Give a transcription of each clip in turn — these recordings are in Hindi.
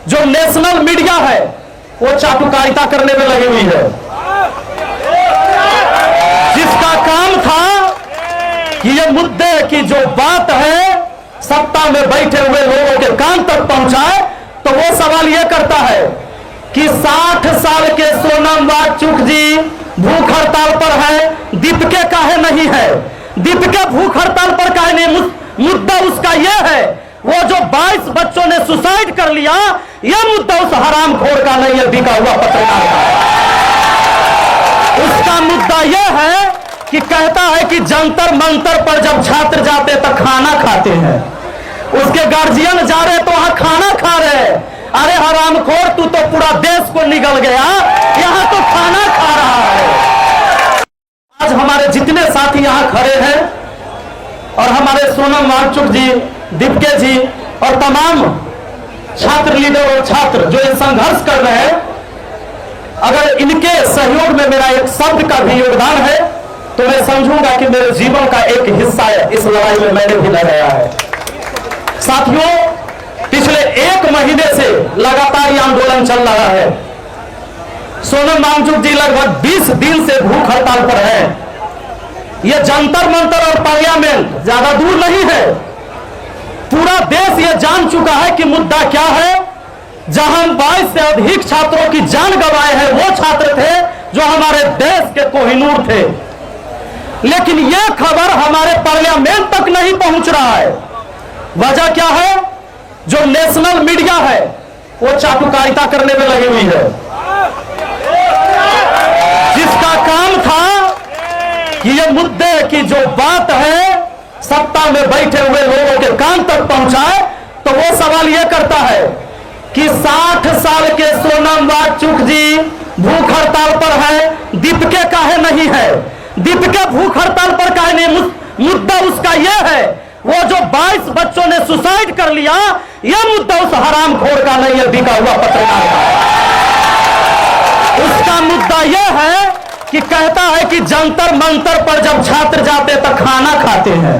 जो नेशनल मीडिया है वो चाटुकारिता करने में लगी हुई है, जिसका काम था कि ये मुद्दे की जो बात है सत्ता में बैठे हुए लोगों के कान तक पहुंचाए। तो वो सवाल ये करता है कि 60 साल के सोनम वांगचुक जी भूख हड़ताल पर है, दीपिका काहे नहीं है? दीपिका भूख हड़ताल पर काहे नहीं? मुद्दा उसका यह है, वो जो 22 बच्चों ने सुसाइड कर लिया, यह मुद्दा उस हरामखोर का नहीं है, बिका हुआ पत्रकार का। उसका मुद्दा यह है कि कहता है कि जंतर मंतर पर जब छात्र जाते तो खाना खाते हैं, उसके गार्जियन जा रहे तो वहां खाना खा रहे। अरे हरामखोर, तू तो पूरा देश को निगल गया, यहां तो खाना खा रहा है। आज हमारे जितने साथी यहां खड़े हैं और हमारे सोनम वांगचुक जी, दीपिका जी और तमाम छात्र लीडर और छात्र जो ये संघर्ष कर रहे हैं, अगर इनके सहयोग में मेरा एक शब्द का भी योगदान है तो मैं समझूंगा कि मेरे जीवन का एक हिस्सा है, इस लड़ाई में मैंने भी लड़ाया है। साथियों, पिछले 1 महीने से लगातार ये आंदोलन चल रहा है। सोनम वांगचुक जी लगभग 20 दिन से भूख हड़ताल पर है। यह जंतर मंतर और पार्लियामेंट ज्यादा दूर नहीं है। पूरा देश यह जान चुका है कि मुद्दा क्या है। जहां 22 से अधिक छात्रों की जान गंवाए हैं वो छात्र थे जो हमारे देश के कोहिनूर थे, लेकिन यह खबर हमारे पार्लियामेंट तक नहीं पहुंच रहा है। वजह क्या है? जो नेशनल मीडिया है वो चाटुकारिता करने में लगी हुई है, जिसका काम था कि ये मुद्दे की जो बात है सत्ता में बैठे हुए लोगों के कान तक पहुंचाए। तो वो सवाल ये करता है कि 60 साल के सोनम वांगचुक जी भूख हड़ताल पर है, दीपिका काहे नहीं है? दीपिका भूख हड़ताल पर काहे नहीं? मुद्दा उसका यह है, वो जो 22 बच्चों ने सुसाइड कर लिया, यह मुद्दा उस हरामखोर का नहीं है, बिका हुआ पत्रकार का। उसका मुद्दा यह है कि कहता है कि जंतर मंतर पर जब छात्र जाते तो खाना खाते हैं,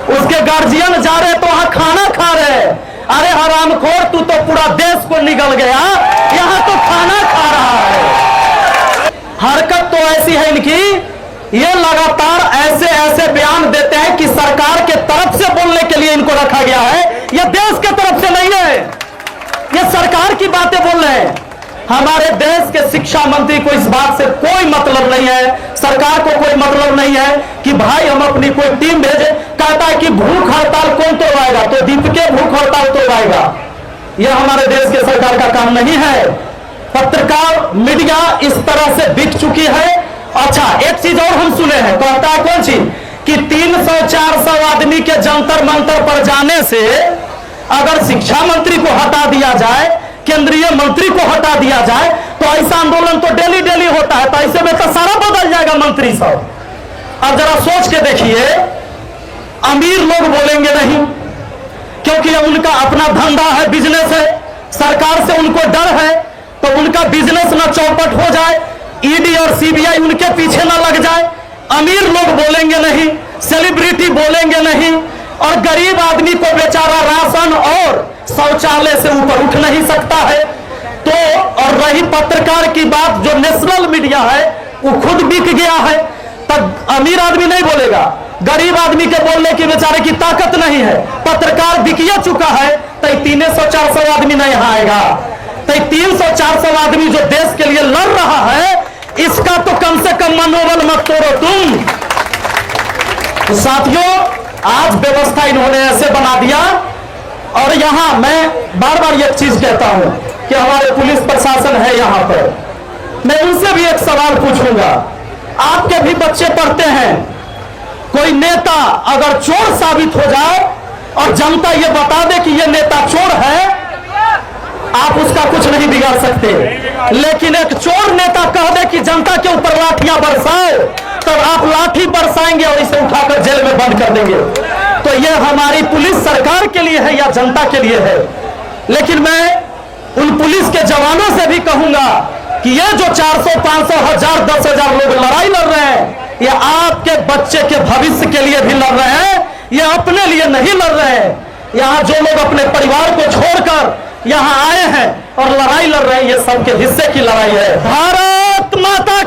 उसके गार्जियन जा रहे तो वहां खाना खा रहे। अरे हरामखोर, तू तो पूरा देश को निगल गया, यहां तो खाना खा रहा है। हरकत तो ऐसी है इनकी, ये लगातार ऐसे ऐसे बयान देते हैं कि सरकार के तरफ से बोलने के लिए इनको रखा गया है, ये देश के तरफ से नहीं है, ये सरकार की बातें बोल रहे हैं। हमारे देश के शिक्षा मंत्री को इस बात से कोई मतलब नहीं है, सरकार को कोई मतलब नहीं है कि भाई हम अपनी कोई टीम भेजे। कहता है कि भूख हड़ताल कौन तोड़वाएगा? तो दीपिका भूख हड़ताल तोड़वाएगा। यह हमारे देश के सरकार का काम नहीं है। पत्रकार मीडिया इस तरह से बिक चुकी है। अच्छा, एक चीज और हम सुने हैं, कहता है कौन सी कि 300-400 आदमी के जंतर मंतर पर जाने से अगर शिक्षा मंत्री को हटा दिया जाए, केंद्रीय मंत्री को हटा दिया जाए, तो ऐसा आंदोलन तो डेली डेली होता है, तो ऐसे में तो सारा बदल जाएगा मंत्री सब। अब जरा सोच के देखिए, अमीर लोग बोलेंगे नहीं क्योंकि उनका अपना धंधा है, बिजनेस है, सरकार से उनको डर है, तो उनका बिजनेस ना चौपट हो जाए, ईडी और सीबीआई उनके पीछे ना लग जाए। अमीर लोग बोलेंगे नहीं, सेलिब्रिटी बोलेंगे नहीं, और गरीब आदमी को बेचारा राशन और शौचालय से ऊपर उठ नहीं सकता है। तो और रही पत्रकार की बात, जो नेशनल मीडिया है वो खुद बिक गया है, तब अमीर आदमी नहीं बोलेगा, गरीब आदमी के बोलने की बेचारे की ताकत नहीं है। पत्रकार बिकिया चुका है, तो 300-400 आदमी नहीं आएगा। तो 300-400 आदमी जो देश के लिए लड़ रहा है, इसका तो कम से कम मनोबल मत तोड़ो तुम। तो साथियों, आज व्यवस्था इन्होंने ऐसे बना दिया। और यहां मैं बार बार एक चीज कहता हूं कि हमारे पुलिस प्रशासन है यहां पर, मैं उनसे भी एक सवाल पूछूंगा। आपके भी बच्चे पढ़ते हैं, कोई नेता अगर चोर साबित हो जाए और जनता ये बता दे कि ये नेता चोर है, आप उसका कुछ नहीं बिगाड़ सकते। लेकिन एक चोर नेता कह दे कि जनता के ऊपर लाठियां बरसाओ, तब आप लाठी बरसाएंगे और इसे उठाकर जेल में बंद कर देंगे। तो यह हमारी पुलिस सरकार के लिए है या जनता के लिए है? लेकिन मैं उन पुलिस के जवानों से भी कहूंगा कि ये जो 400, 500, 1000, 10,000 लोग लड़ाई लड़ रहे हैं, ये आपके बच्चे के भविष्य के लिए भी लड़ रहे हैं, ये अपने लिए नहीं लड़ रहे हैं। यहाँ जो लोग अपने परिवार को छोड़कर यहाँ आए हैं और लड़ाई लड़ रहे हैं, ये सबके हिस्से की लड़ाई है। भारत माता